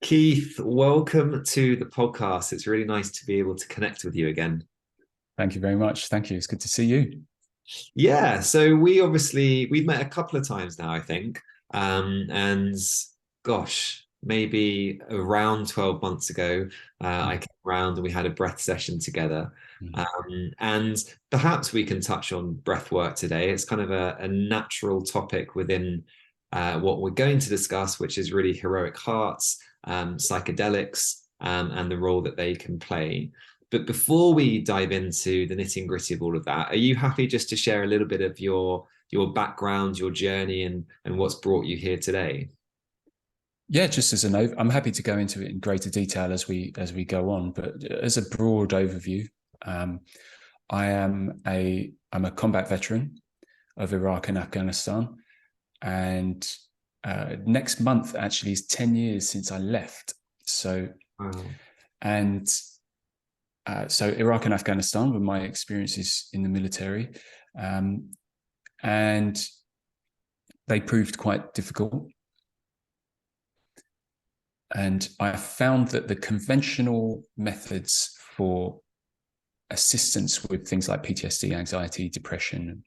Keith, welcome to the podcast. It's really nice to be able to connect with you again. Thank you very much. Thank you. It's good to see you. Yeah, so we've met a couple of times now, I think. And gosh, maybe around 12 months ago, I Mm. came around and we had a breath session together. Mm. And perhaps we can touch on breath work today. It's kind of a natural topic within what we're going to discuss, which is really heroic hearts, psychedelics, and the role that they can play. But before we dive into the nitty and gritty of all of that, are you happy just to share a little bit of your background, your journey, and what's brought you here today? Yeah, just as I'm happy to go into it in greater detail as we go on. But as a broad overview, um, I'm a combat veteran of Iraq and Afghanistan, and next month actually is 10 years since I left. So Wow. and so Iraq and Afghanistan were my experiences in the military, um, and they proved quite difficult. And I found that the conventional methods for assistance with things like PTSD, anxiety, depression,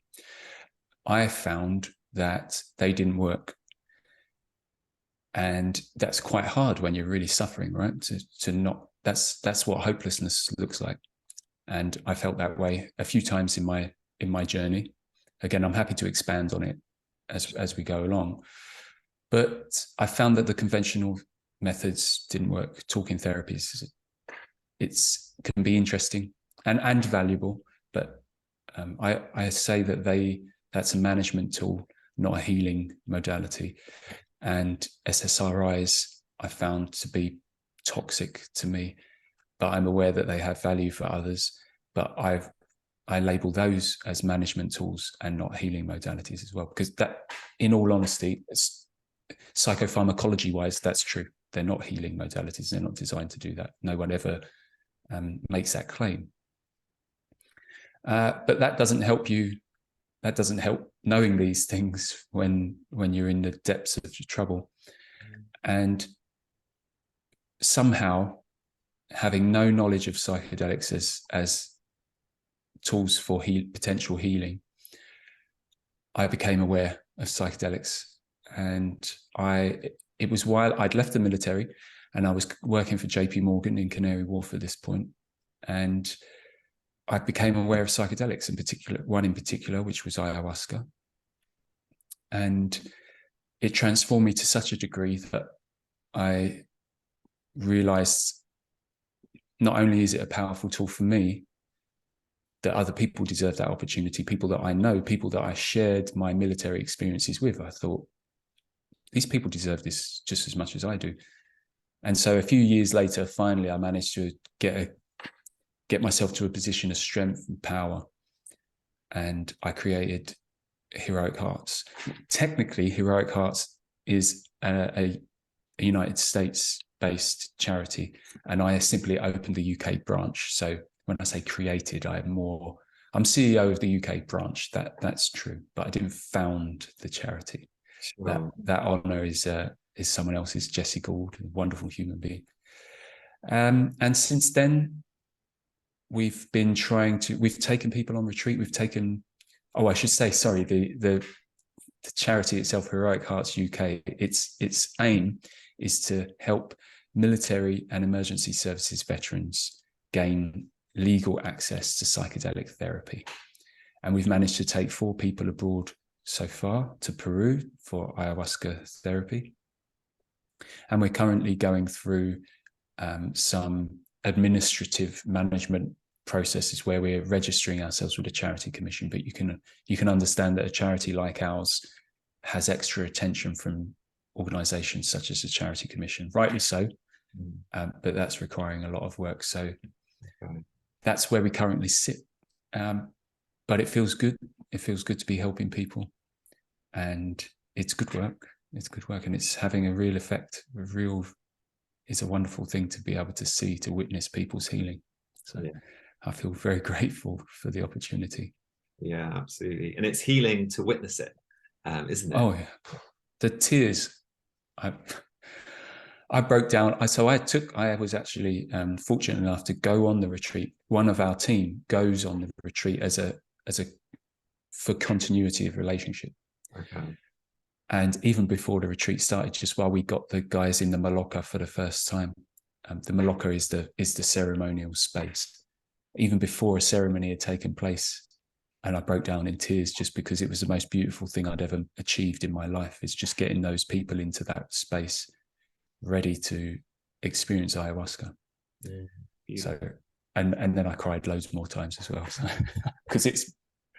I found that they didn't work. And that's quite hard when you're really suffering, right? To not, that's what hopelessness looks like. And I felt that way a few times in my journey. Again, I'm happy to expand on it as we go along. But I found that the conventional methods didn't work. Talking therapies, can be interesting and valuable, but I say that that's a management tool, not a healing modality. And SSRIs I found to be toxic to me, but I'm aware that they have value for others. But I label those as management tools and not healing modalities as well, because that, in all honesty, psychopharmacology wise, that's true. They're not healing modalities. They're not designed to do that. No one ever makes that claim. But that doesn't help you. That doesn't help knowing these things when you're in the depths of your trouble. And somehow, having no knowledge of psychedelics as tools for potential healing, I became aware of psychedelics. And it was while I'd left the military and I was working for JP Morgan in Canary Wharf at this point. And I became aware of psychedelics, one in particular, which was ayahuasca. And it transformed me to such a degree that I realized not only is it a powerful tool for me, that other people deserve that opportunity, people that I know, people that I shared my military experiences with. I thought, these people deserve this just as much as I do. And so a few years later, finally, I managed to get myself to a position of strength and power. And I created Heroic Hearts. Technically, Heroic Hearts is a United States-based charity, and I simply opened the UK branch. So when I say created, I'm CEO of the UK branch. That's true, but I didn't found the charity. Sure. That honor is someone else's. Jesse Gould, a wonderful human being. And since then, we've taken people on retreat. I should say, sorry, the charity itself, Heroic Hearts UK, its aim is to help military and emergency services veterans gain legal access to psychedelic therapy. And we've managed to take 4 people abroad so far to Peru for ayahuasca therapy. And we're currently going through some administrative management processes where we're registering ourselves with a charity commission. But you can understand that a charity like ours has extra attention from organizations such as the charity commission, rightly so. But that's requiring a lot of work. So that's where we currently sit. But it feels good. It feels good to be helping people, and it's good work. It's good work, and it's having a real effect. It's a wonderful thing to be able to see, to witness people's healing. So yeah. I feel very grateful for the opportunity. Yeah, absolutely. And it's healing to witness it, isn't it? Oh, yeah. The tears. I broke down. I was actually fortunate enough to go on the retreat. One of our team goes on the retreat for continuity of relationship. Okay. And even before the retreat started, just while we got the guys in the Maloka for the first time, the Maloka is the ceremonial space. Even before a ceremony had taken place, and I broke down in tears just because it was the most beautiful thing I'd ever achieved in my life. Is just getting those people into that space, ready to experience ayahuasca. So, and then I cried loads more times as well, because it's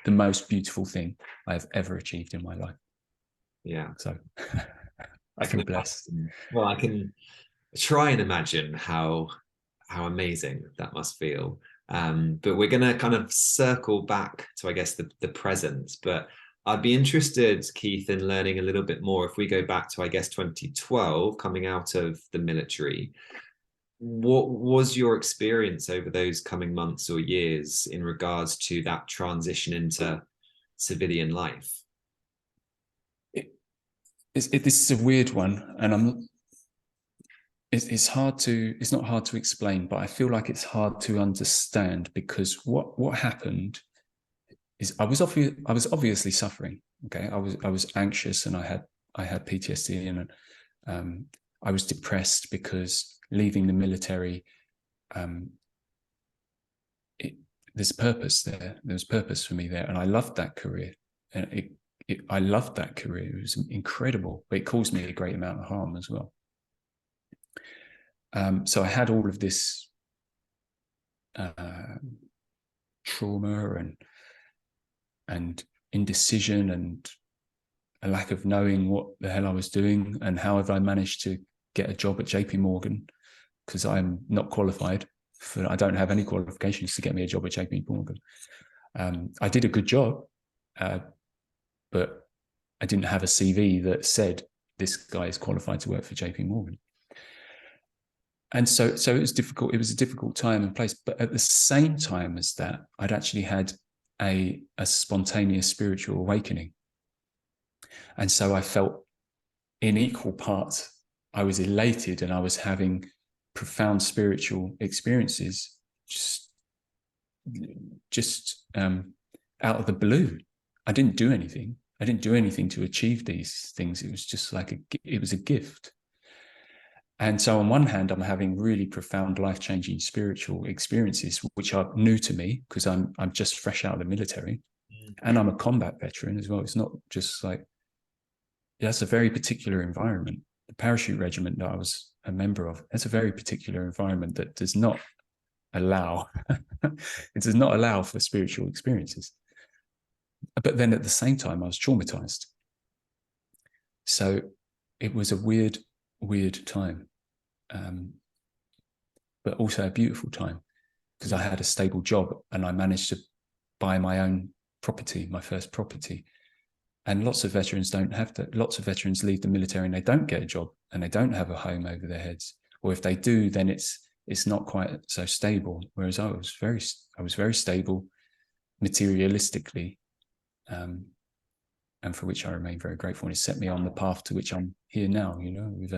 the most beautiful thing I've ever achieved in my life. Yeah. So I feel blessed. Well, I can try and imagine how amazing that must feel. But we're going to kind of circle back to, I guess, the present. But I'd be interested, Keith, in learning a little bit more. If we go back to, I guess, 2012, coming out of the military, what was your experience over those coming months or years in regards to that transition into civilian life? This is a weird one, and it's not hard to explain, but I feel like it's hard to understand, because what happened is I was obviously suffering. Okay, I was anxious, and I had PTSD, and I was depressed because leaving the military, there's purpose there. There was purpose for me there, and I loved that career, and I loved that career. It was incredible, but it caused me a great amount of harm as well. So I had all of this trauma and indecision and a lack of knowing what the hell I was doing, and how have I managed to get a job at JP Morgan, because I'm not qualified. I don't have any qualifications to get me a job at JP Morgan. I did a good job, but I didn't have a CV that said this guy is qualified to work for JP Morgan. And so it was difficult. It was a difficult time and place. But at the same time as that, I'd actually had a spontaneous spiritual awakening. And so I felt in equal parts, I was elated and I was having profound spiritual experiences just out of the blue. I didn't do anything. I didn't do anything to achieve these things. It was just like it was a gift. And so on one hand, I'm having really profound, life-changing spiritual experiences, which are new to me because I'm just fresh out of the military, and I'm a combat veteran as well. It's not just like, that's a very particular environment. The parachute regiment that I was a member of, that's a very particular environment that does not allow, it does not allow for spiritual experiences. But then at the same time, I was traumatized. So it was a weird time, but also a beautiful time, because I had a stable job and I managed to buy my own property, my first property. And lots of veterans don't have that. Lots of veterans leave the military and they don't get a job and they don't have a home over their heads. Or if they do, then it's not quite so stable. Whereas I was very stable materialistically, and for which I remain very grateful. And it set me on the path to which I'm here now, with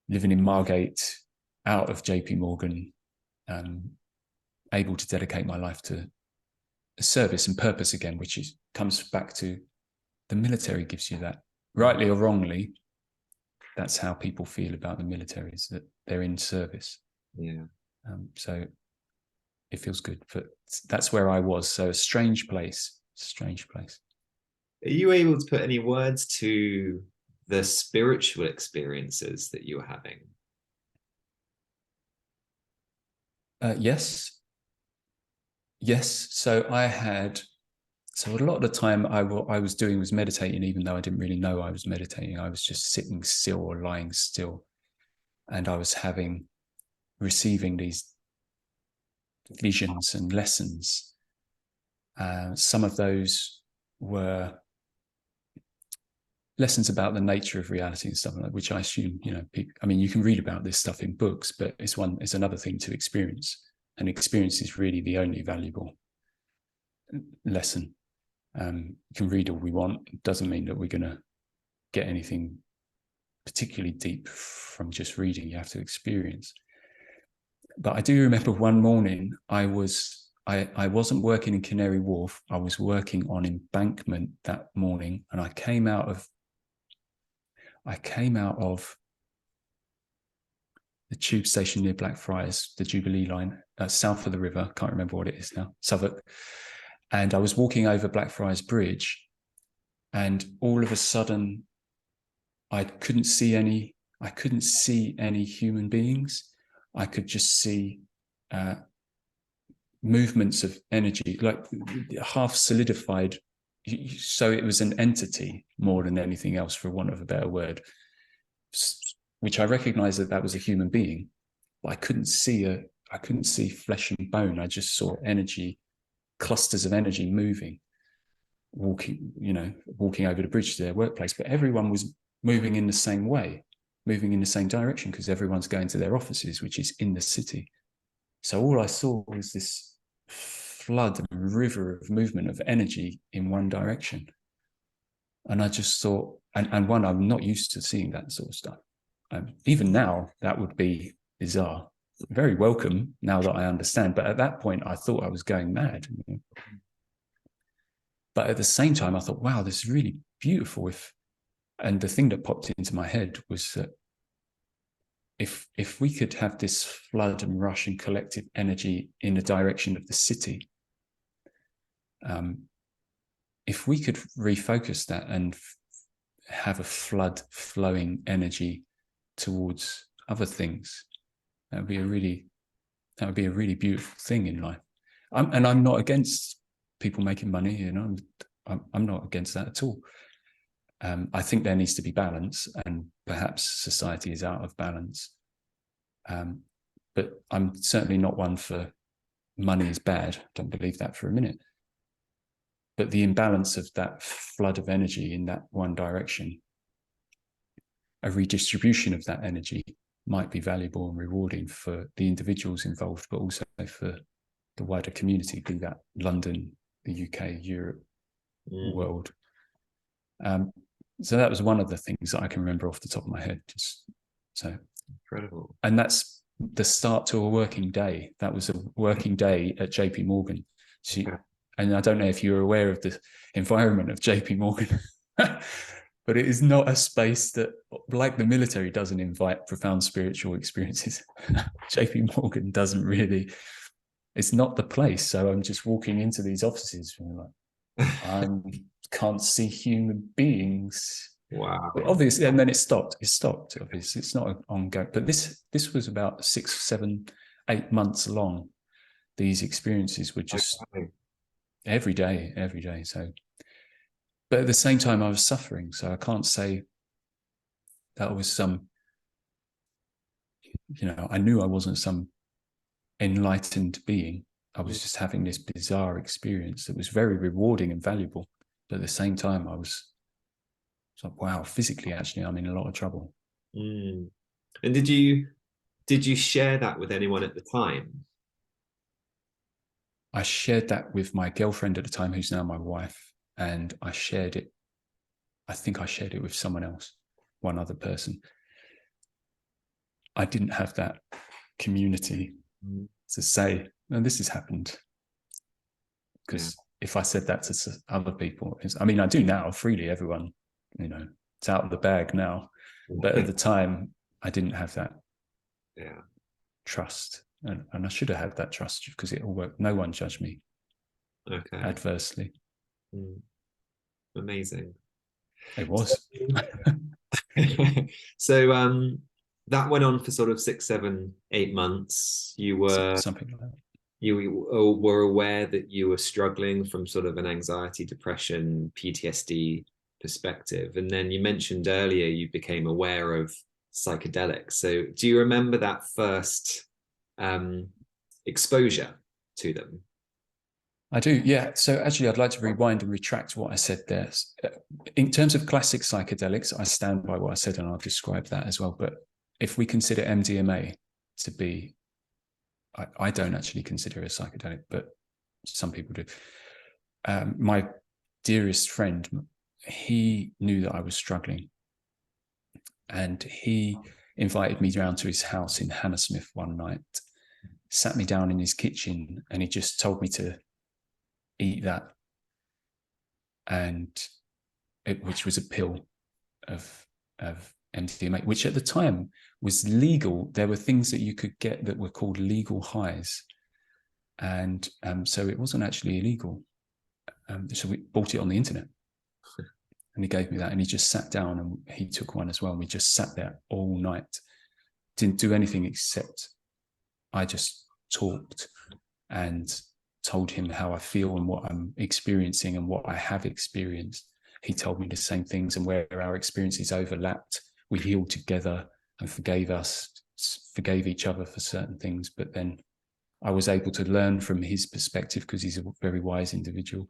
living in Margate, out of JP Morgan, able to dedicate my life to service and purpose again, which comes back to the military gives you that. Rightly or wrongly, that's how people feel about the military, is that they're in service. Yeah. So it feels good. But that's where I was. So a strange place. Are you able to put any words to the spiritual experiences that you were having? Yes. So a lot of the time I was doing was meditating, even though I didn't really know I was meditating. I was just sitting still or lying still. And I was receiving these visions and lessons. Some of those were lessons about the nature of reality and stuff like that, which I assume, you can read about this stuff in books, but it's another thing to experience. And experience is really the only valuable lesson. You can read all we want. It doesn't mean that we're going to get anything particularly deep from just reading. You have to experience. But I do remember one morning I wasn't working in Canary Wharf. I was working on Embankment that morning, and I came out of the tube station near Blackfriars, the Jubilee line, south of the river. Can't remember what it is now, Southwark. And I was walking over Blackfriars Bridge, and all of a sudden, I couldn't see any human beings. I could just see movements of energy, like half solidified. So it was an entity more than anything else, for want of a better word, which I recognized that was a human being, but I couldn't see flesh and bone. I just saw energy, clusters of energy moving, walking over the bridge to their workplace. But everyone was moving in the same way, moving in the same direction, because everyone's going to their offices, which is in the city. So all I saw was this flood and river of movement of energy in one direction. And I just thought, and one, I'm not used to seeing that sort of stuff. Even now, that would be bizarre. Very welcome now that I understand. But at that point, I thought I was going mad. But at the same time, I thought, wow, this is really beautiful. And the thing that popped into my head was that if we could have this flood and rush and collective energy in the direction of the city, if we could refocus that and have a flood flowing energy towards other things, that would be a really beautiful thing in life. I'm not against people making money, I'm not against that at all. I think there needs to be balance, and perhaps society is out of balance. But I'm certainly not one for money is bad. Don't believe that for a minute. But the imbalance of that flood of energy in that one direction, a redistribution of that energy might be valuable and rewarding for the individuals involved, but also for the wider community, be that London, the UK, Europe, world. So that was one of the things that I can remember off the top of my head. Just so incredible. And that's the start to a working day. That was a working day at JP Morgan. So and I don't know if you're aware of the environment of JP Morgan, but it is not a space that, like the military, doesn't invite profound spiritual experiences. JP Morgan doesn't really, it's not the place. So I'm just walking into these offices and like, I can't see human beings. Wow. But obviously, and then it stopped. Obviously, it's not ongoing. But this was about 6, 7, 8 months long. These experiences were just every day. So, but at the same time, I was suffering. So I can't say that was some, I knew I wasn't some enlightened being. I was just having this bizarre experience that was very rewarding and valuable. But at the same time, I was like, wow, physically, actually, I'm in a lot of trouble. And did you share that with anyone at the time? I shared that with my girlfriend at the time, who's now my wife, and I think I shared it with someone else, one other person. I didn't have that community to say, no, this has happened. Because if I said that to other people, I do now freely, everyone, it's out of the bag now. But at the time, I didn't have that trust. And I should have had that trust because it all worked. No one judged me adversely. Amazing. It was. So that went on for sort of 6, 7, 8 months. You were something like that. You were aware that you were struggling from sort of an anxiety, depression, PTSD perspective. And then you mentioned earlier you became aware of psychedelics. So do you remember that first exposure to them? I do, yeah. So actually, I'd like to rewind and retract what I said there. In terms of classic psychedelics, I stand by what I said and I'll describe that as well. But if we consider MDMA to be, I don't actually consider it a psychedelic, but some people do. My dearest friend, he knew that I was struggling. And he invited me round to his house in Hammersmith one night, sat me down in his kitchen, and he just told me to eat that, which was a pill of MDMA, which at the time was legal. There were things that you could get that were called legal highs, and so it wasn't actually illegal. So we bought it on the internet, and he gave me that, and he just sat down and he took one as well, and we just sat there all night, didn't do anything except I just talked and told him how I feel and what I'm experiencing and what I have experienced. He told me the same things, and where our experiences overlapped, we healed together and forgave each other for certain things. But then I was able to learn from his perspective, because he's a very wise individual.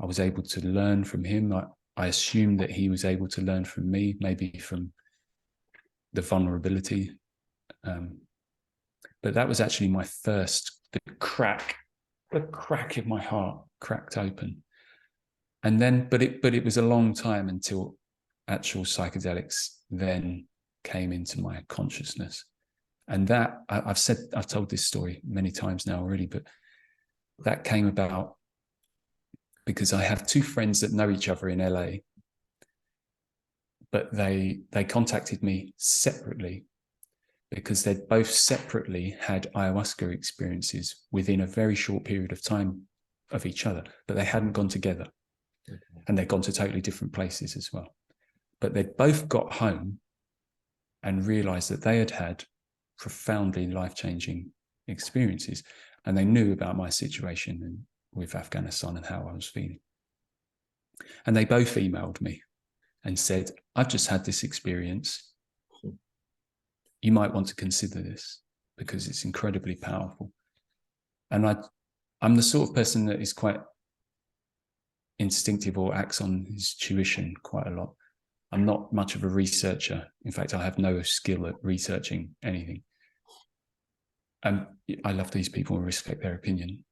I was able to learn from him. I assumed that he was able to learn from me, maybe from the vulnerability. But that was actually my first, the crack in my heart cracked open. And then, but it was a long time until actual psychedelics then came into my consciousness. And that, I've told this story many times now already, but that came about because I have two friends that know each other in LA, but they contacted me separately because they'd both separately had ayahuasca experiences within a very short period of time of each other, but they hadn't gone together. Okay. And they'd gone to totally different places as well. But they'd both got home and realized that they had had profoundly life-changing experiences, and they knew about my situation with Afghanistan and how I was feeling. And they both emailed me and said, I've just had this experience. You might want to consider this because it's incredibly powerful. And I'm the sort of person that is quite instinctive or acts on his tuition quite a lot. I'm not much of a researcher. In fact, I have no skill at researching anything. And I love these people and respect their opinion.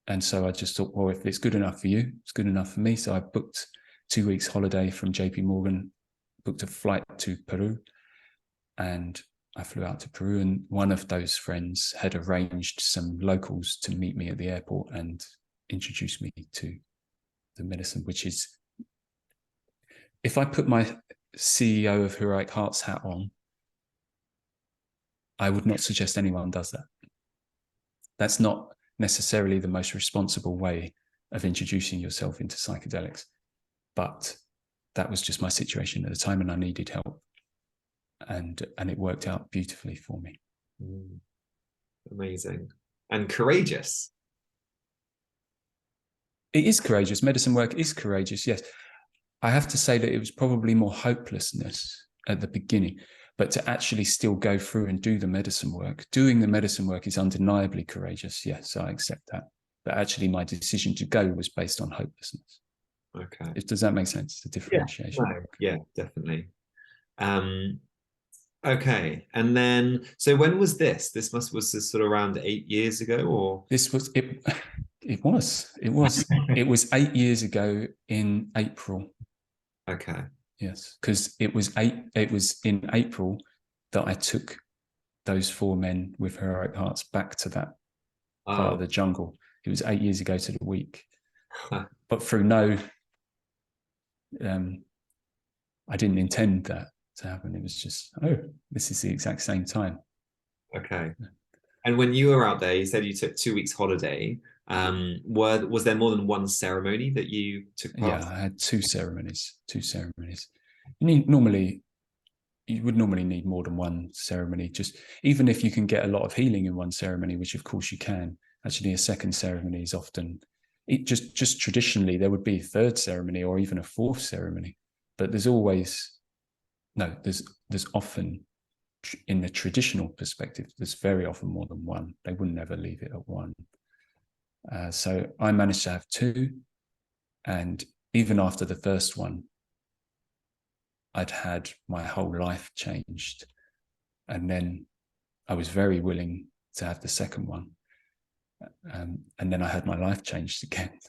And so I just thought, well, if it's good enough for you, it's good enough for me. So I booked 2 weeks holiday from JP Morgan, booked a flight to Peru, and I flew out to Peru. And one of those friends had arranged some locals to meet me at the airport and introduce me to the medicine, which is, if I put my CEO of Heroic Hearts hat on, I would not suggest anyone does that. That's not necessarily the most responsible way of introducing yourself into psychedelics, but that was just my situation at the time, and I needed help, and it worked out beautifully for me. Amazing. And courageous. It is courageous. Medicine work is courageous, yes. I have to say that it was probably more hopelessness at the beginning, but to actually still go through and do the medicine work, doing the medicine work is undeniably courageous. Yes, I accept that. But actually my decision to go was based on hopelessness. Okay. Does that make sense? The differentiation. Yeah, definitely. Okay. And then, so when was this? This was this sort of around 8 years ago, or? This was, it was 8 years ago in April. Okay. Yes, because it was in April that I took those 4 men with heroic hearts back to that part of the jungle. It was 8 years ago to the week, but through I didn't intend that to happen. It was just, this is the exact same time. Okay. And when you were out there, you said you took 2 weeks holiday. Was there more than one ceremony that you took part? Yeah, I had two ceremonies. You would normally need more than one ceremony. Just even if you can get a lot of healing in one ceremony, which of course you can, actually a second ceremony is often, just traditionally there would be a third ceremony or even a fourth ceremony, but there's often, in the traditional perspective, there's very often more than one. They would never leave it at one. So I managed to have 2, and even after the first one, I'd had my whole life changed, and then I was very willing to have the second one, and then I had my life changed again.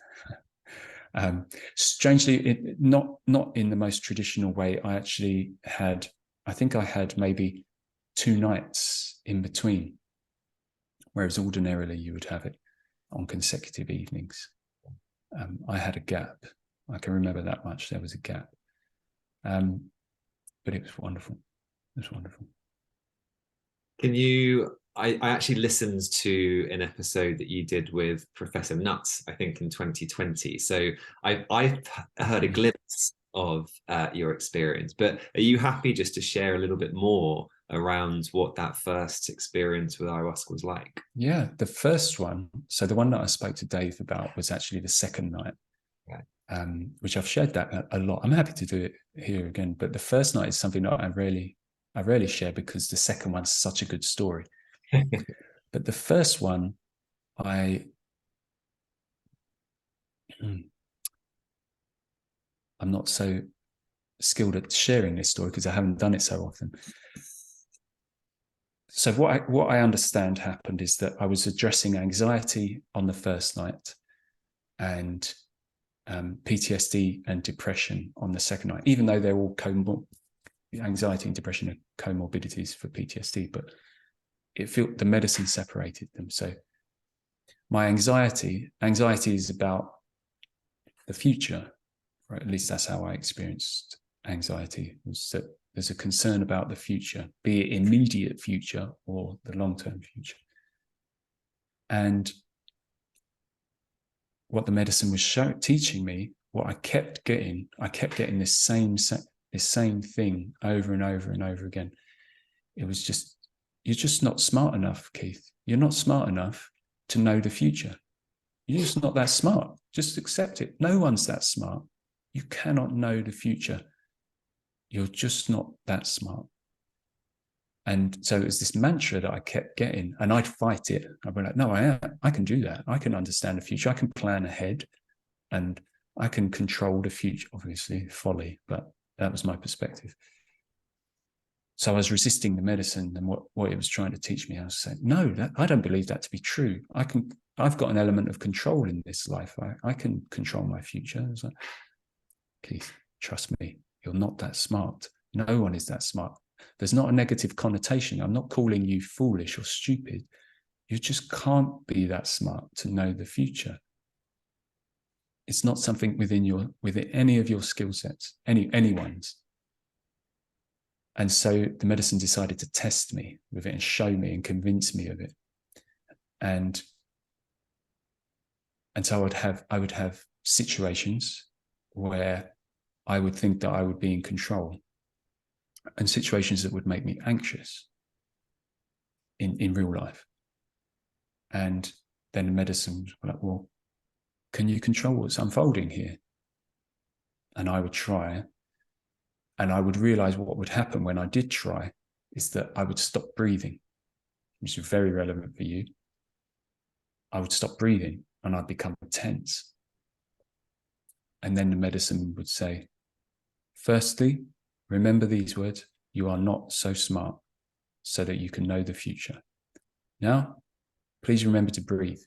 Strangely, not in the most traditional way. I actually had I think I had maybe 2 nights in between, whereas ordinarily you would have it on consecutive evenings. I had a gap. I can remember that much. There was a gap. But it was wonderful. It was wonderful. I actually listened to an episode that you did with Professor Nutt, I think in 2020. So I heard a glimpse of your experience, but are you happy just to share a little bit more around what that first experience with ayahuasca was like? Yeah, the first one, so the one that I spoke to Dave about was actually the second night, right. Which I've shared that a lot. I'm happy to do it here again, but the first night is something that I rarely share because the second one's such a good story. But the first one, I'm not so skilled at sharing this story because I haven't done it so often. So what I understand happened is that I was addressing anxiety on the first night and PTSD and depression on the second night, even though they're all anxiety and depression are comorbidities for PTSD, but the medicine separated them. So my anxiety is about the future, right? At least that's how I experienced anxiety, was that there's a concern about the future, be it immediate future or the long-term future. And what the medicine was teaching me, what I kept getting this same thing over and over and over again. It was just, you're just not smart enough, Keith. You're not smart enough to know the future. You're just not that smart. Just accept it. No one's that smart. You cannot know the future. You're just not that smart. And so it was this mantra that I kept getting, and I'd fight it. I'd be like, no, I can do that. I can understand the future. I can plan ahead and I can control the future. Obviously, folly, but that was my perspective. So I was resisting the medicine and what it was trying to teach me. I was saying, no, I don't believe that to be true. I've got an element of control in this life. I can control my future. I was like, Keith, trust me, you're not that smart. No one is that smart. There's not a negative connotation. I'm not calling you foolish or stupid. You just can't be that smart to know the future. It's not something within any of your skill sets, anyone's. And so the medicine decided to test me with it and show me and convince me of it. And so I would have situations where I would think that I would be in control, and situations that would make me anxious in real life. And then the medicine was like, well, can you control what's unfolding here? And I would try, and I would realize what would happen when I did try is that I would stop breathing, which is very relevant for you. I would stop breathing and I'd become tense. And then the medicine would say, firstly, remember these words: you are not so smart so that you can know the future. Now, please remember to breathe.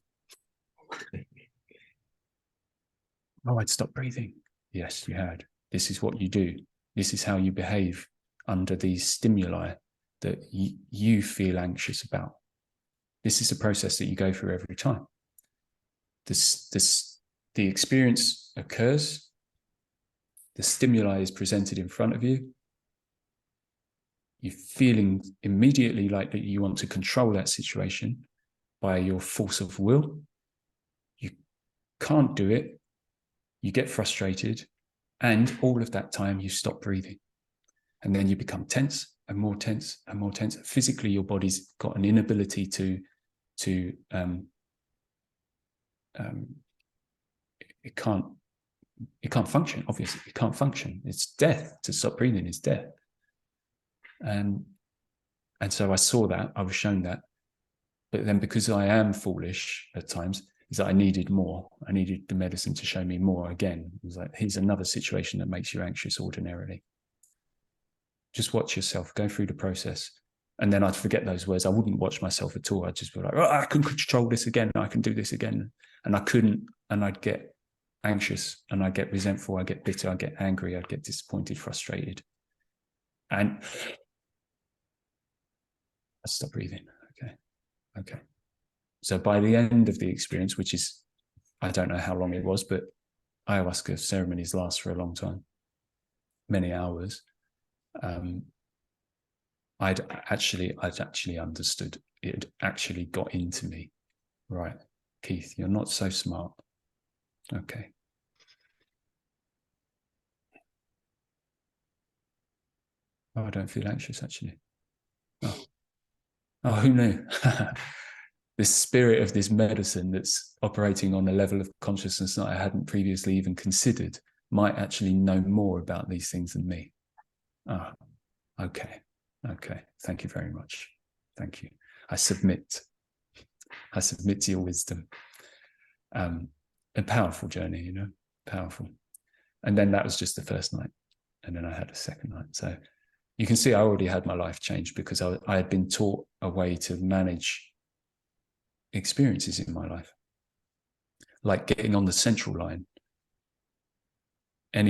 Oh, I'd stop breathing. Yes, you had. This is what you do. This is how you behave under these stimuli that you feel anxious about. This is a process that you go through every time. The experience occurs. The stimuli is presented in front of you. You're feeling immediately like that you want to control that situation by your force of will. You can't do it. You get frustrated. And all of that time, you stop breathing. And then you become tense and more tense and more tense. Physically, your body's got an inability it can't function. Obviously, it can't function. It's death. To stop breathing is death. And so I saw that. I was shown that. But then, because I am foolish at times, is that I needed more. I needed the medicine to show me more again. It was like, here's another situation that makes you anxious ordinarily. Just watch yourself, go through the process. And then I'd forget those words. I wouldn't watch myself at all. I'd just be like, oh, I can control this again. I can do this again. And I couldn't. And I'd get anxious and I'd get resentful. I'd get bitter. I'd get angry. I'd get disappointed, frustrated. And stop breathing. Okay. So by the end of the experience, which is, I don't know how long it was, but ayahuasca ceremonies last for a long time, many hours. I'd actually understood. It actually got into me. Right, Keith, you're not so smart. Okay. Oh, I don't feel anxious, actually. Oh, who knew? The spirit of this medicine that's operating on a level of consciousness that I hadn't previously even considered might actually know more about these things than me. Oh, okay. Thank you very much. Thank you. I submit to your wisdom. A powerful journey, powerful. And then that was just the first night. And then I had a second night. So you can see I already had my life changed because I had been taught a way to manage experiences in my life, like getting on the central line. I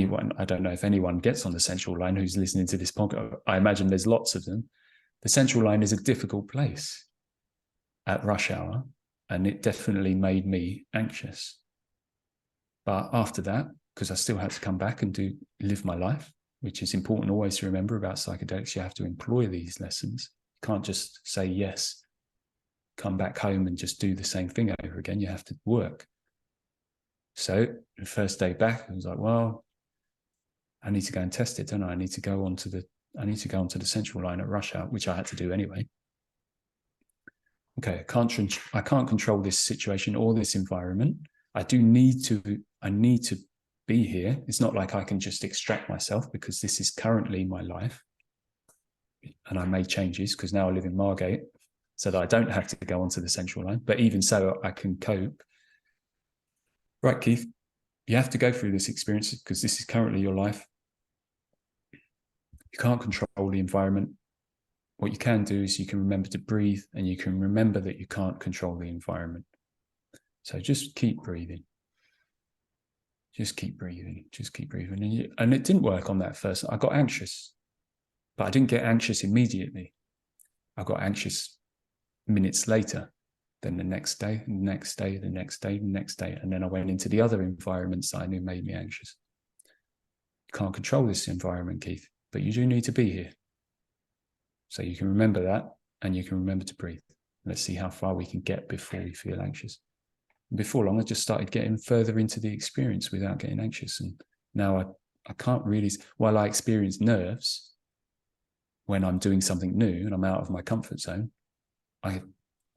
don't know if anyone gets on the central line who's listening to this podcast. I imagine there's lots of them. The central line is a difficult place at rush hour, and it definitely made me anxious. But after that, because I still had to come back and live my life, which is important always to remember about psychedelics, you have to employ these lessons. You can't just say yes, come back home and just do the same thing over again. You have to work. So the first day back, I was like, well, I need to go and test it, don't I? I need to go onto the central line at rush hour, which I had to do anyway. Okay, I can't control this situation or this environment. I need to be here. It's not like I can just extract myself, because this is currently my life. And I made changes because now I live in Margate, so that I don't have to go onto the central line. But even so, I can cope. Right, Keith, you have to go through this experience because this is currently your life. You can't control the environment. What you can do is you can remember to breathe, and you can remember that you can't control the environment. So just keep breathing. Just keep breathing. And it didn't work on that first. I got anxious, but I didn't get anxious immediately. I got anxious minutes later, then the next day, the next day, the next day, the next day. And then I went into the other environments that I knew made me anxious. You can't control this environment, Keith, but you do need to be here. So you can remember that, and you can remember to breathe. Let's see how far we can get before we feel anxious. And before long, I just started getting further into the experience without getting anxious. And now I can't really, while I experience nerves when I'm doing something new and I'm out of my comfort zone, I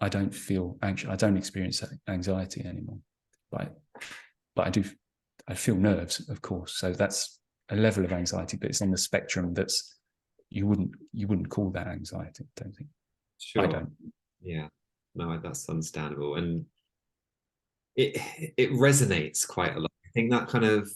don't feel anxious. I don't experience anxiety anymore. But I feel nerves, of course. So that's a level of anxiety, but it's on the spectrum that's, you wouldn't call that anxiety, I don't think. Sure. I don't. Yeah. No, that's understandable. And it resonates quite a lot. I think that kind of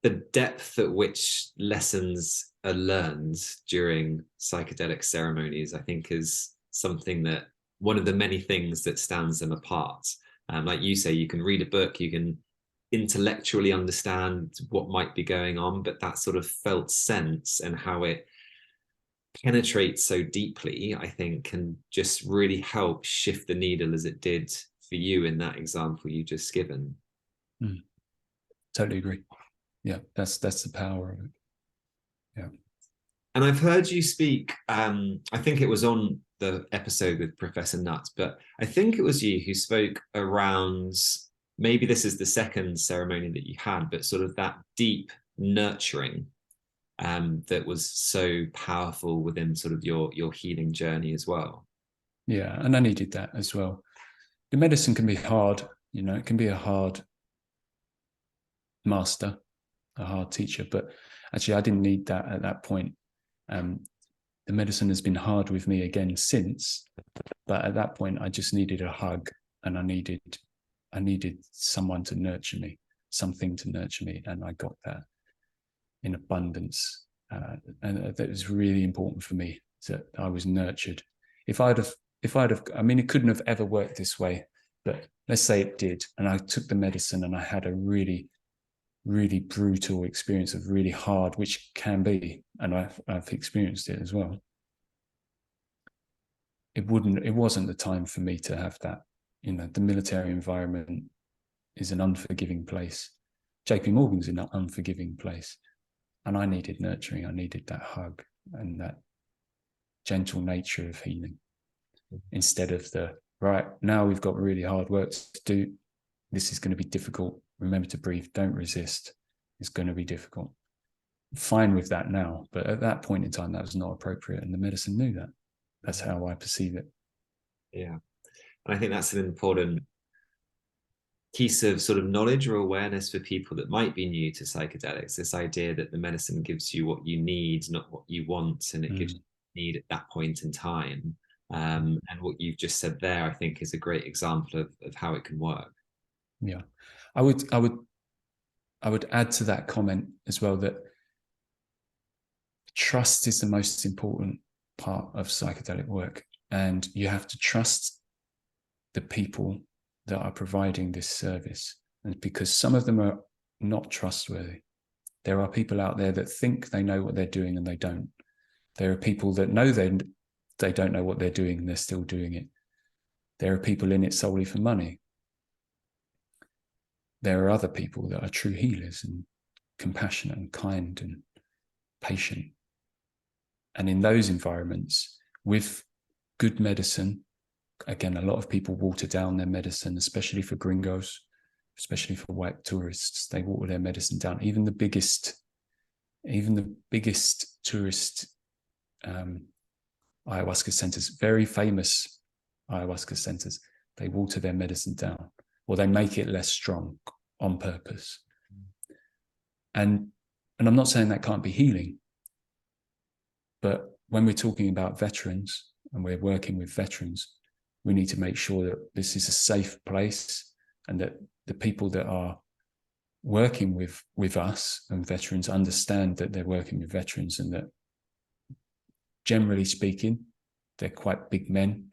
the depth at which lessons are learned during psychedelic ceremonies, I think, is something that one of the many things that stands them apart. Like you say, you can read a book, you can intellectually understand what might be going on, but that sort of felt sense and how it penetrates so deeply, I think, can just really help shift the needle as it did for you in that example you just given. Totally agree. Yeah, that's the power of it. Yeah. And I've heard you speak, I think it was on the episode with Professor Nutt, but I think it was you who spoke around, maybe this is the second ceremony that you had, but sort of that deep nurturing that was so powerful within sort of your healing journey as well. Yeah, and I needed that as well. The medicine can be hard, it can be a hard master, a hard teacher, but actually I didn't need that at that point. The medicine has been hard with me again since, but at that point I just needed a hug, and I needed someone to nurture me, something to nurture me, and I got that in abundance, and that was really important for me, that I was nurtured. If I'd have, I mean, it couldn't have ever worked this way, but let's say it did, and I took the medicine and I had a really, really brutal experience of really hard, which can be, and I've experienced it as well. it wasn't the time for me to have that. The military environment is an unforgiving place. JP Morgan's an unforgiving place. And I needed nurturing. I needed that hug and that gentle nature of healing, instead of right, now we've got really hard work to do. This is going to be difficult. Remember to breathe. Don't resist. It's going to be difficult. Fine with that now. But at that point in time, that was not appropriate. And the medicine knew that. That's how I perceive it. Yeah. And I think that's an important piece of sort of knowledge or awareness for people that might be new to psychedelics, this idea that the medicine gives you what you need, not what you want, and it gives you what you need at that point in time. And what you've just said there, I think, is a great example of how it can work. Yeah. I would add to that comment as well that trust is the most important part of psychedelic work. And you have to trust the people that are providing this service. And because some of them are not trustworthy. There are people out there that think they know what they're doing and they don't. There are people that know they don't know what they're doing and they're still doing it. There are people in it solely for money. There are other people that are true healers and compassionate and kind and patient. And in those environments, with good medicine, again, a lot of people water down their medicine, especially for gringos, especially for white tourists. They water their medicine down. Even the biggest tourist ayahuasca centers, very famous ayahuasca centers, they water their medicine down, or they make it less strong on purpose. And I'm not saying that can't be healing, but when we're talking about veterans and we're working with veterans, we need to make sure that this is a safe place and that the people that are working with us and veterans understand that they're working with veterans, and that generally speaking, they're quite big men,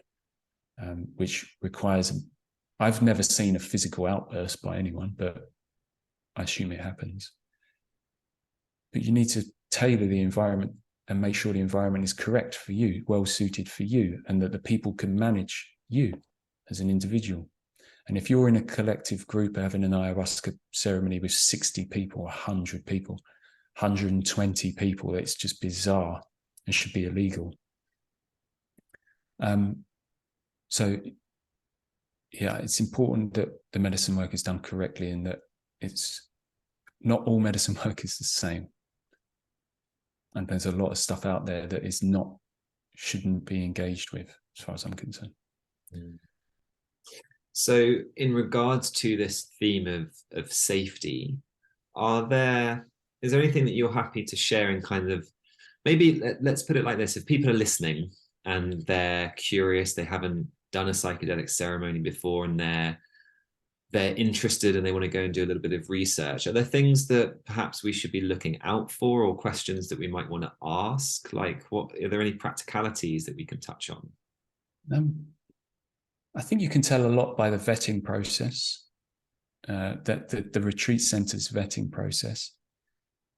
which requires, I've never seen a physical outburst by anyone, but I assume it happens. But you need to tailor the environment and make sure the environment is correct for you, well suited for you, and that the people can manage you as an individual. And if you're in a collective group having an ayahuasca ceremony with 60 people, 100 people, 120 people, it's just bizarre and should be illegal. So yeah, it's important that the medicine work is done correctly, and that it's not all medicine work is the same. And there's a lot of stuff out there that is not, shouldn't be engaged with, as far as I'm concerned. So in regards to this theme of safety, is there anything that you're happy to share in kind of, maybe let's put it like this, if people are listening and they're curious, they haven't done a psychedelic ceremony before, and they're interested and they want to go and do a little bit of research, are there things that perhaps we should be looking out for, or questions that we might want to ask? Like, are there any practicalities that we can touch on? I think you can tell a lot by the vetting process, that the retreat center's vetting process.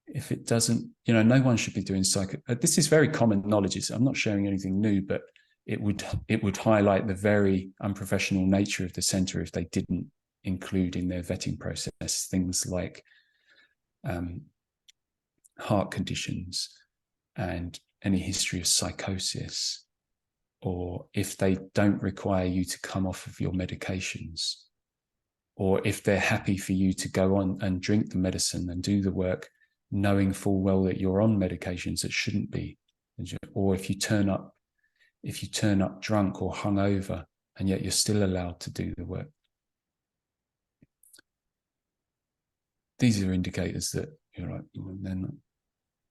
If it doesn't, no one should be doing this is very common knowledge. I'm not sharing anything new, but it would highlight the very unprofessional nature of the center if they didn't include in their vetting process things like heart conditions and any history of psychosis, or if they don't require you to come off of your medications, or if they're happy for you to go on and drink the medicine and do the work, knowing full well that you're on medications that shouldn't be, or if you turn up drunk or hungover and yet you're still allowed to do the work. These are indicators that you're like, they're